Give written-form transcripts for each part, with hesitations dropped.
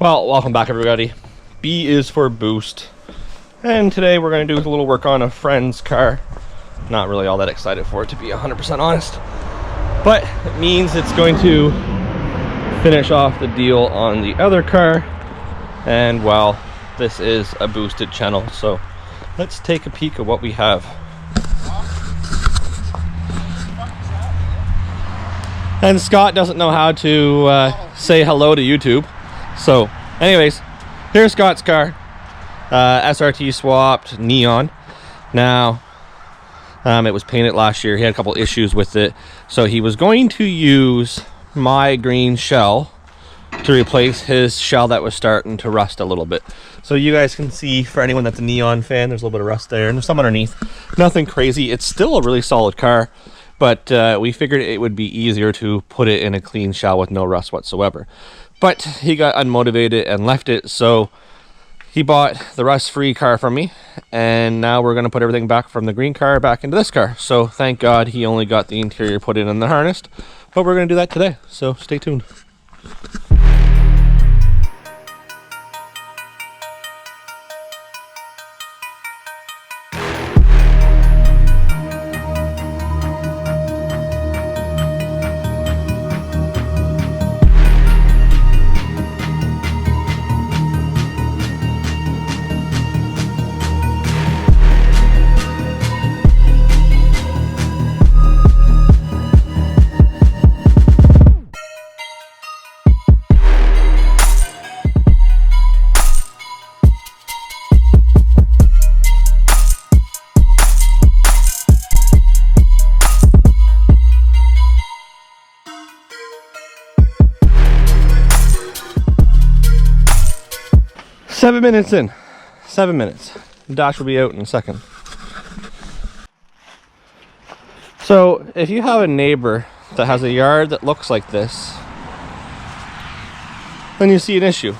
Well, welcome back everybody. B is for boost. And today we're going to do a little work on a friend's car. Not really all that excited for it, to be 100% honest. But it means it's going to finish off the deal on the other car. And well, this is a boosted channel, so let's take a peek at what we have. And Scott doesn't know how to say hello to YouTube. So anyways, here's Scott's car. SRT swapped Neon. Now, it was painted last year. He had a couple issues with it. So he was going to use my green shell to replace his shell that was starting to rust a little bit. So you guys can see, for anyone that's a Neon fan, there's a little bit of rust there and there's some underneath. Nothing crazy. It's still a really solid car, but we figured it would be easier to put it in a clean shell with no rust whatsoever. But he got unmotivated and left it, so he bought the rust-free car from me, and now we're going to put everything back from the green car back into this car. So thank God he only got the interior put in and the harness, but we're going to do that today, so stay tuned. Seven minutes in. 7 minutes. The dash will be out in a second. So, if you have a neighbor that has a yard that looks like this, then you see an issue.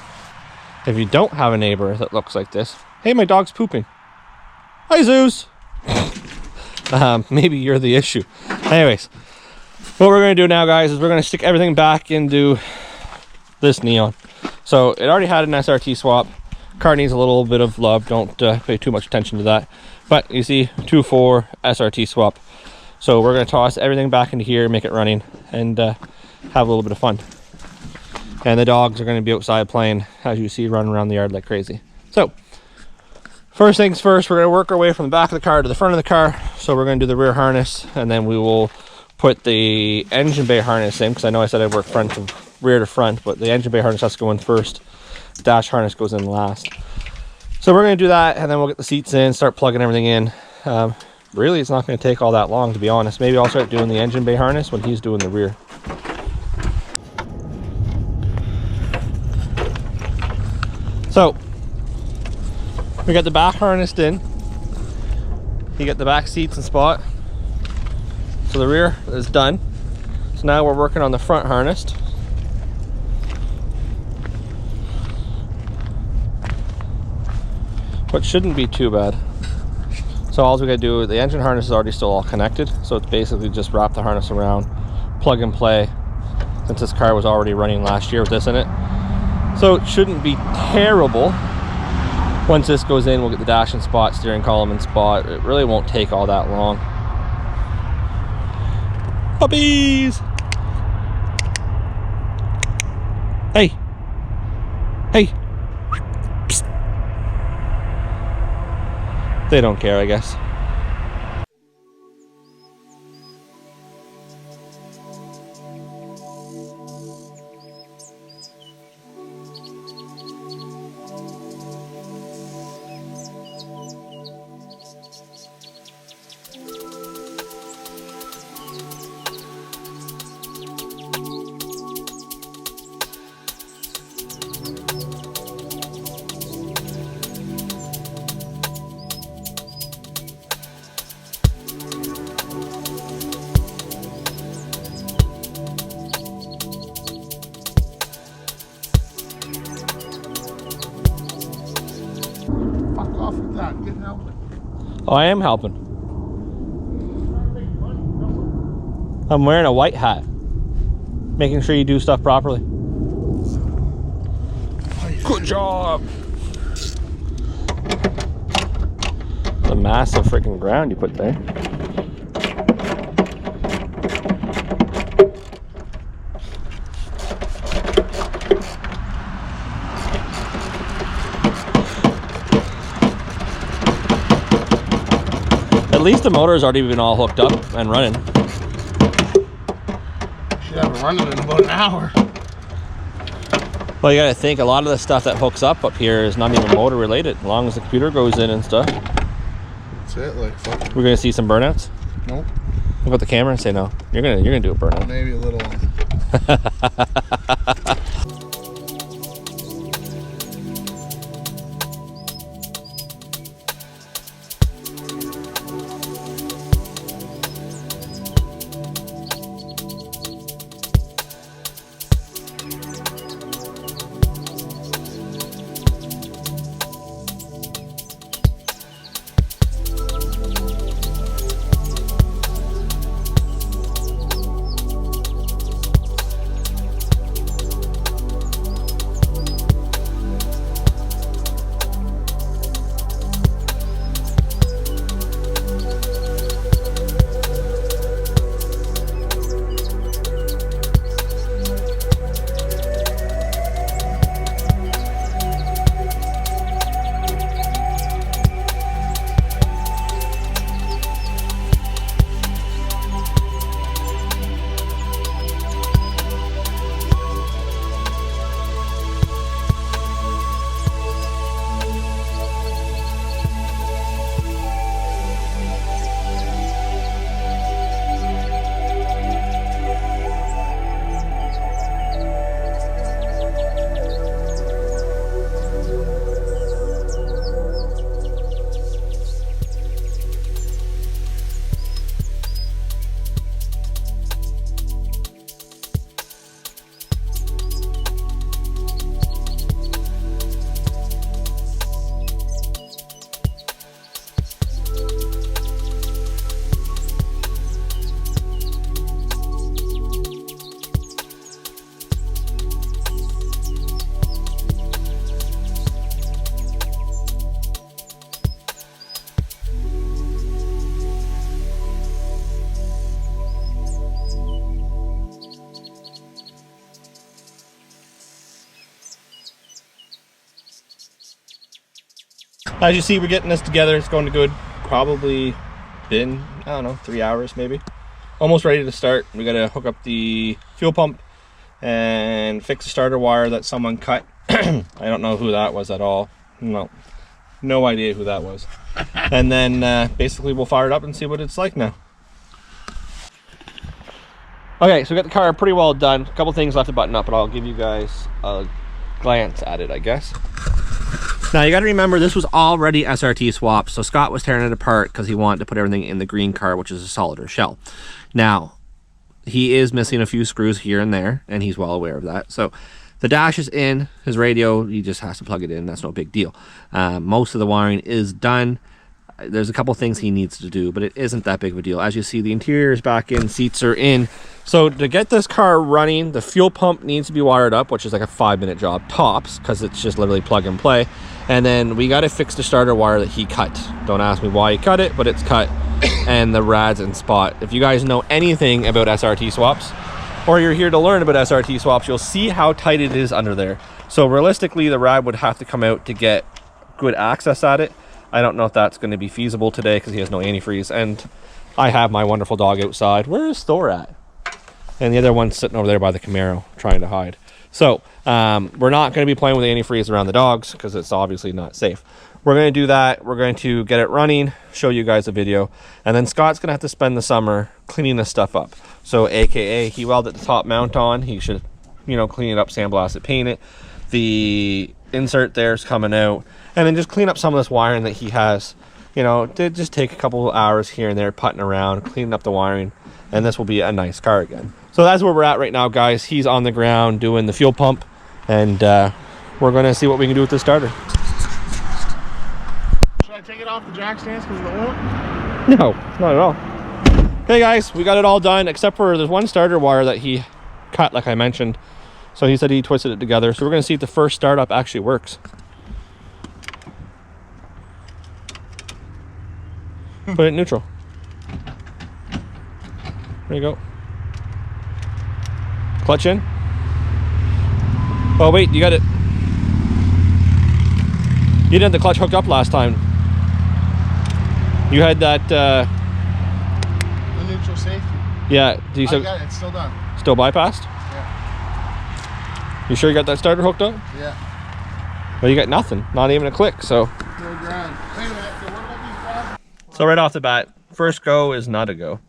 If you don't have a neighbor that looks like this, hey, my dog's pooping. Hi, Zeus! Maybe you're the issue. Anyways, what we're going to do now, guys, is we're going to stick everything back into this Neon. So, it already had an SRT swap. Car needs a little bit of love, don't pay too much attention to that. But you see, 2.4 SRT swap. So we're going to toss everything back into here, make it running, and have a little bit of fun. And the dogs are going to be outside playing, as you see, running around the yard like crazy. So, first things first, we're going to work our way from the back of the car to the front of the car. So we're going to do the rear harness, and then we will put the engine bay harness in, because I know I said I'd work rear to front, but the engine bay harness has to go in first. Dash harness goes in last. So we're going to do that, and then we'll get the seats in, start plugging everything in. Really, it's not going to take all that long, to be honest. Maybe I'll start doing the engine bay harness when he's doing the rear. So we got the back harnessed in. You get the back seats in spot. So the rear is done. So now we're working on the front harnessed. But shouldn't be too bad. So all we gotta do, the engine harness is already still all connected, so it's basically just wrap the harness around, plug and play, since this car was already running last year with this in it. So it shouldn't be terrible. Once this goes in, we'll get the dash in spot, steering column in spot. It really won't take all that long. Puppies! Hey! Hey! They don't care, I guess. Oh, I am helping. I'm wearing a white hat. Making sure you do stuff properly. White Good job. The massive freaking ground you put there. At least the motor's already been all hooked up and running. Should have it running in about an hour. Well, you gotta think, a lot of the stuff that hooks up here is not even motor related, as long as the computer goes in and stuff. That's it, like fucking. We're gonna see some burnouts? Nope. Look at the camera and say no. You're gonna do a burnout. Maybe a little one. As you see, we're getting this together. It's going to good. Probably been, I don't know, 3 hours maybe. Almost ready to start. We got to hook up the fuel pump and fix the starter wire that someone cut. I don't know who that was at all. No idea who that was. And then basically we'll fire it up and see what it's like now. Okay, so we got the car pretty well done. A couple things left to button up, but I'll give you guys a glance at it, I guess. Now you got to remember, this was already SRT swapped, so Scott was tearing it apart because he wanted to put everything in the green car, which is a solider shell. Now, he is missing a few screws here and there, and he's well aware of that. So the dash is in, his radio, he just has to plug it in. That's no big deal. Most of the wiring is done. There's a couple things he needs to do, but it isn't that big of a deal. As you see, the interior is back in, seats are in. So to get this car running, the fuel pump needs to be wired up, which is like a 5-minute job tops, because it's just literally plug and play. And then we got to fix the starter wire that he cut. Don't ask me why he cut it, but it's cut. And the rad's in spot. If you guys know anything about SRT swaps, or you're here to learn about SRT swaps, you'll see how tight it is under there. So realistically, the rad would have to come out to get good access at it. I don't know if that's going to be feasible today because he has no antifreeze. And I have my wonderful dog outside. Where is Thor at? And the other one's sitting over there by the Camaro trying to hide. So we're not going to be playing with the antifreeze around the dogs because it's obviously not safe. We're going to do that. We're going to get it running, show you guys a video, and then Scott's going to have to spend the summer cleaning this stuff up. So AKA, he welded the top mount on. He should, you know, clean it up, sandblast it, paint it. The insert there's coming out, and then just clean up some of this wiring that he has. You know, just take a couple of hours here and there putting around, cleaning up the wiring, and this will be a nice car again. So that's where we're at right now, guys. He's on the ground doing the fuel pump, and we're going to see what we can do with the starter. Should I take it off the jack stands because of the oil? No, not at all. Okay, guys, we got it all done, except for there's one starter wire that he cut, like I mentioned. So he said he twisted it together. So we're gonna see if the first startup actually works. Put it in neutral. There you go. Clutch in. Oh wait, you got it. You didn't have the clutch hooked up last time. You had that The neutral safety. yeah, do you I got it, it's still done. still bypassed? Yeah. You sure you got that starter hooked up? Yeah. Well, you got nothing, not even a click, so. No ground. Wait a minute, so what about these grounds? So right off the bat, first go is not a go.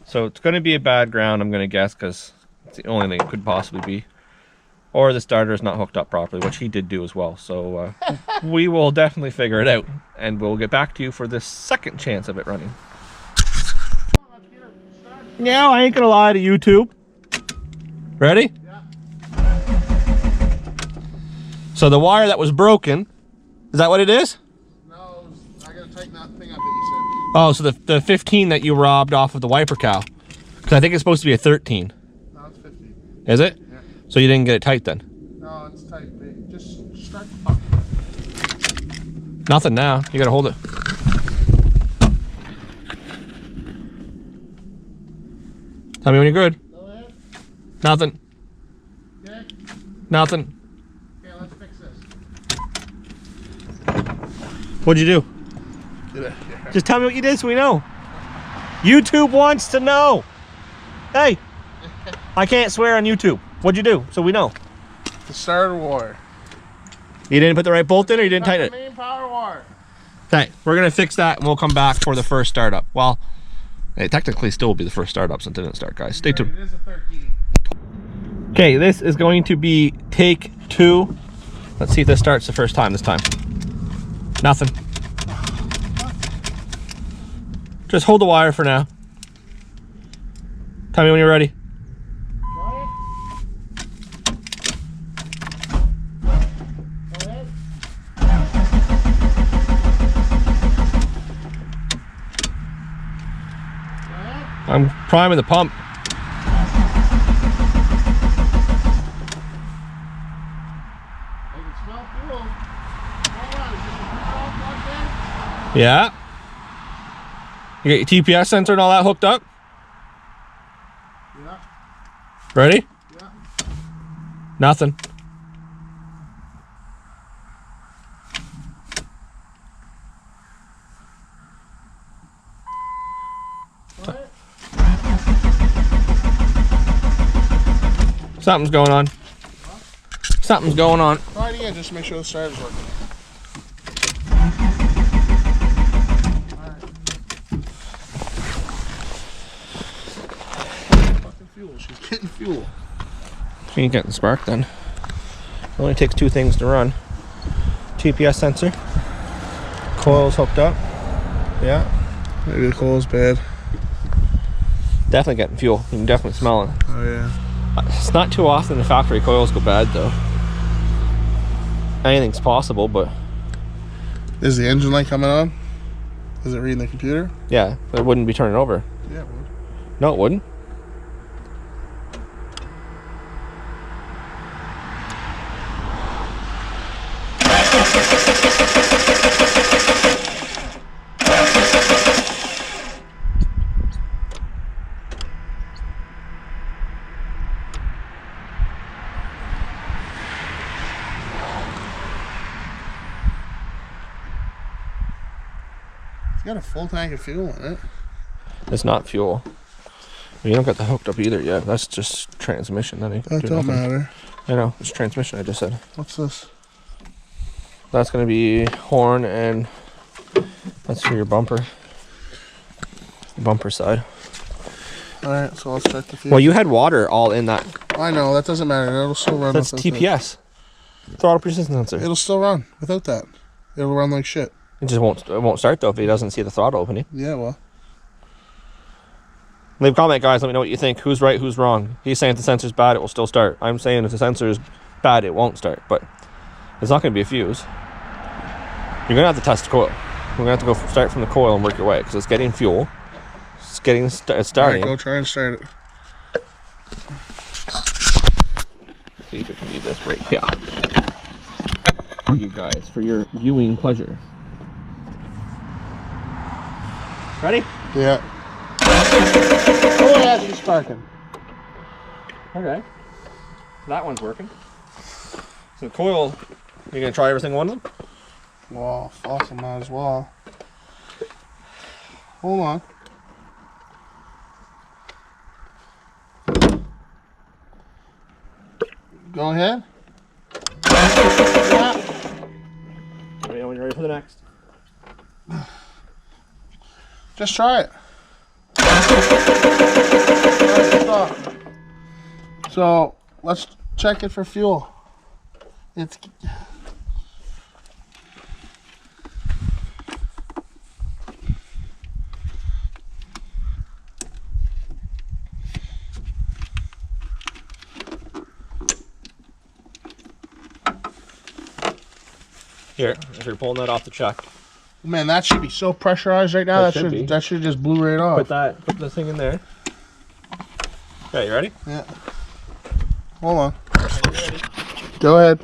So it's gonna be a bad ground, I'm gonna guess, because it's the only thing it could possibly be. Or the starter is not hooked up properly, which he did do as well. So we will definitely figure it out, and we'll get back to you for the second chance of it running. Yeah, I ain't gonna lie to YouTube. Ready? Yeah. So the wire that was broken, is that what it is? No, I gotta tighten that thing up that you Oh, so the 15 that you robbed off of the wiper cow. Because I think it's supposed to be a 13. said. No, it's 50. Is it? Yeah. So you didn't get it tight then? No, it's tight, babe. Just start the fuck. Nothing now. You gotta hold it. Tell me when you're good. Go ahead. Nothing. Okay. Nothing. Okay, let's fix this. What'd you do? Get it. Just tell me what you did so we know. YouTube wants to know. Hey, I can't swear on YouTube. What'd you do so we know? The starter wire. You didn't put the right bolt in or you didn't tighten The it? main power wire. Okay, we're gonna fix that and we'll come back for the first startup. Well, it technically still will be the first startup since it didn't start, guys. Stay tuned. It is a 13. Okay, this is going to be take 2. Let's see if this starts the first time this time. Nothing. Just hold the wire for now. Tell me when you're ready. Try it. Go ahead. Go ahead. I'm priming the pump. I can smell fuel. Hold on, is this the fuel plugged in? Yeah. You got your TPS sensor and all that hooked up? Yeah, Ready? yeah. Nothing. Go ahead. Something's going on. Something's going on. Try it again, just to make sure the starter's working. Alright. Fucking fuel, she's getting fuel. You ain't getting spark then. It only takes 2 things to run. TPS sensor. Coil's hooked up. Yeah. Maybe the coil's bad. Definitely getting fuel. You can definitely smell it. Oh yeah. It's not too often the factory coils go bad though. Anything's possible, but Is the engine light coming on? Is it reading the computer? yeah, it wouldn't be turning over. Yeah, it would. No, it wouldn't. It's got a full tank of fuel in it. It's not fuel. You don't got the hooked up either yet. That's just transmission. That ain't gonna That do don't nothing. matter. I know, it's transmission I just said. What's this? That's gonna be horn and that's for your bumper. Bumper side. Alright, so let's check the fuel. Well, you had water all in that. I know, that doesn't matter. It'll still run. That's without that. TPS. Throttle persistence sensor. It'll still run without that. It'll run like shit. It just won't. It won't start though if he doesn't see the throttle opening. Yeah, well. Leave a comment, guys. Let me know what you think. Who's right? Who's wrong? He's saying if the sensor's bad, it will still start. I'm saying if the sensor is bad, it won't start. But it's not going to be a fuse. You're going to have to test the coil. We're going to have to go start from the coil and work your way because it's getting fuel. It's getting it's starting. Alright, go try and start it. see if we can do this right here. For you guys, for your viewing pleasure. Ready? Yeah. Oh yeah, she's sparking. Okay. That one's working. So the coil, you gonna try every single one of them? Well, fuck, I might as well. Hold on. Go ahead. Yeah. Ready when you're ready for the next. Just try it. Alright, stop. So let's check it for fuel. It's Here, if you're pulling that off the chuck. man, that should be so pressurized right now. That should be. That should just blew right off. Put this thing in there. Okay, you ready? Yeah. Hold on. Go ahead.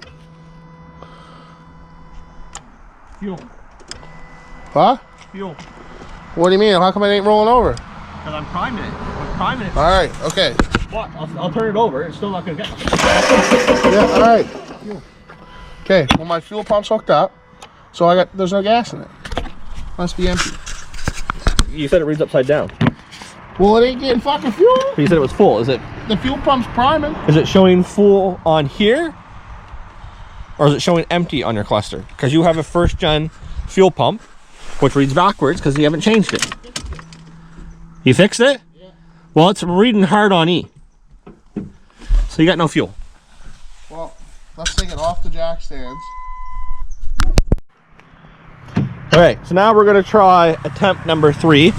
Fuel. Huh? Fuel. What do you mean? How come it ain't rolling over? Because I'm priming it. I'm priming it. All right. Okay. What? I'll turn it over. It's still not going to get. Yeah. All right. Okay. Well, my fuel pump's hooked up, so there's no gas in it. Must be empty. You said it reads upside down. Well, it ain't getting fucking fuel. But you said it was full. Is it? The fuel pump's priming. Is it showing full on here? Or is it showing empty on your cluster? Because you have a first gen fuel pump, which reads backwards because you haven't changed it. You fixed it? Yeah. Well, it's reading hard on E. So you got no fuel. Well, let's take it off the jack stands. Okay, so now we're going to try attempt number 3.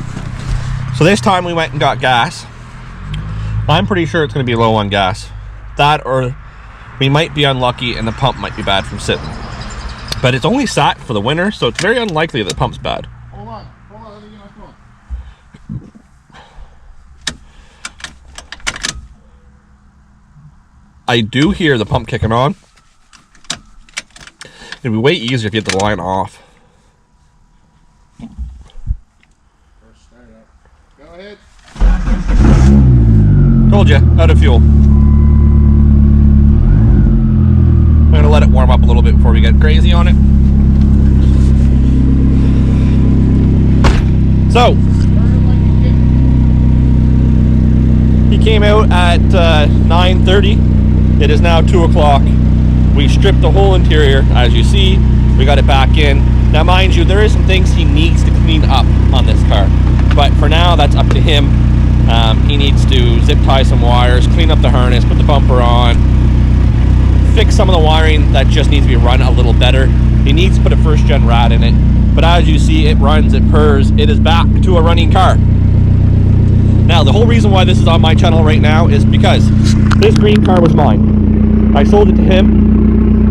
So this time we went and got gas. I'm pretty sure it's going to be low on gas. That, or we might be unlucky and the pump might be bad from sitting. But it's only sat for the winter, so it's very unlikely that the pump's bad. Hold on, let me get my phone. I do hear the pump kicking on. It'd be way easier if you had the line off. First start up. Go ahead. Told you, out of fuel. I'm gonna let it warm up a little bit before we get crazy on it. So, he came out at 9:30. It is now 2 o'clock. We stripped the whole interior, as you see. We got it back in. Now, mind you, there is some things he needs to clean up on this car. But for now, that's up to him. He needs to zip tie some wires, clean up the harness, put the bumper on, fix some of the wiring that just needs to be run a little better. He needs to put a first gen rad in it. But as you see, it runs, it purrs, it is back to a running car. Now, the whole reason why this is on my channel right now is because this green car was mine. I sold it to him.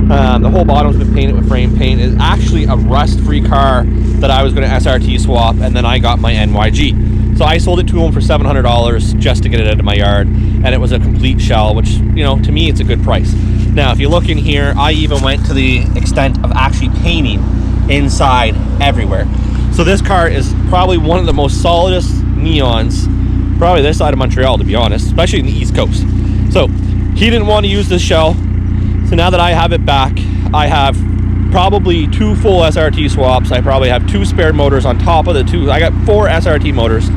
The whole bottom's been painted with frame paint. It's actually a rust-free car that I was going to SRT swap, and then I got my NYG. So I sold it to him for $700 just to get it out of my yard, and it was a complete shell, which, you know, to me, it's a good price. Now, if you look in here, I even went to the extent of actually painting inside everywhere. So this car is probably one of the most solidest Neons, probably this side of Montreal, to be honest, especially in the East Coast. So he didn't want to use this shell. So now that I have it back, I have probably 2 full SRT swaps. I probably have 2 spare motors on top of the 2. I got 4 SRT motors,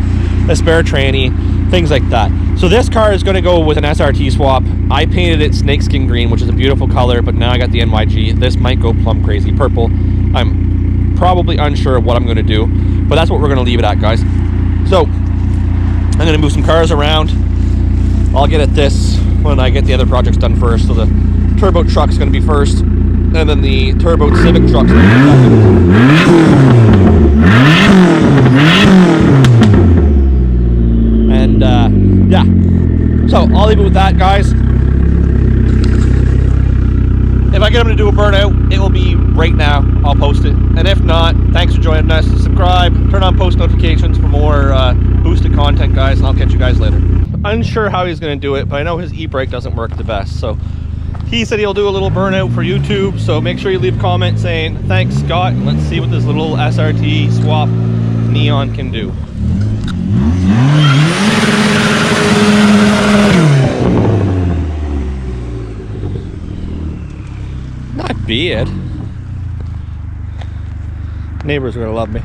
a spare tranny, things like that. So this car is going to go with an SRT swap. I painted it snakeskin green, which is a beautiful color, but now I got the NYG. This might go plum crazy purple. I'm probably unsure of what I'm going to do, but that's what we're going to leave it at, guys. So I'm going to move some cars around. I'll get at this when I get the other projects done first. So the turbo truck's going to be first, and then the turbo Civic truck's going to be second. And yeah, so I'll leave it with that, guys. If I get them to do a burnout, it will be right now. I'll post it. And if not, thanks for joining us. Subscribe, turn on post notifications for more boosted content, guys, and I'll catch you guys later. Unsure how he's going to do it, but I know his e-brake doesn't work the best, so He said he'll do a little burnout for YouTube, so make sure you leave a comment saying thanks Scott, and let's see what this little SRT swap Neon can do. Not bad. Neighbors are gonna love me.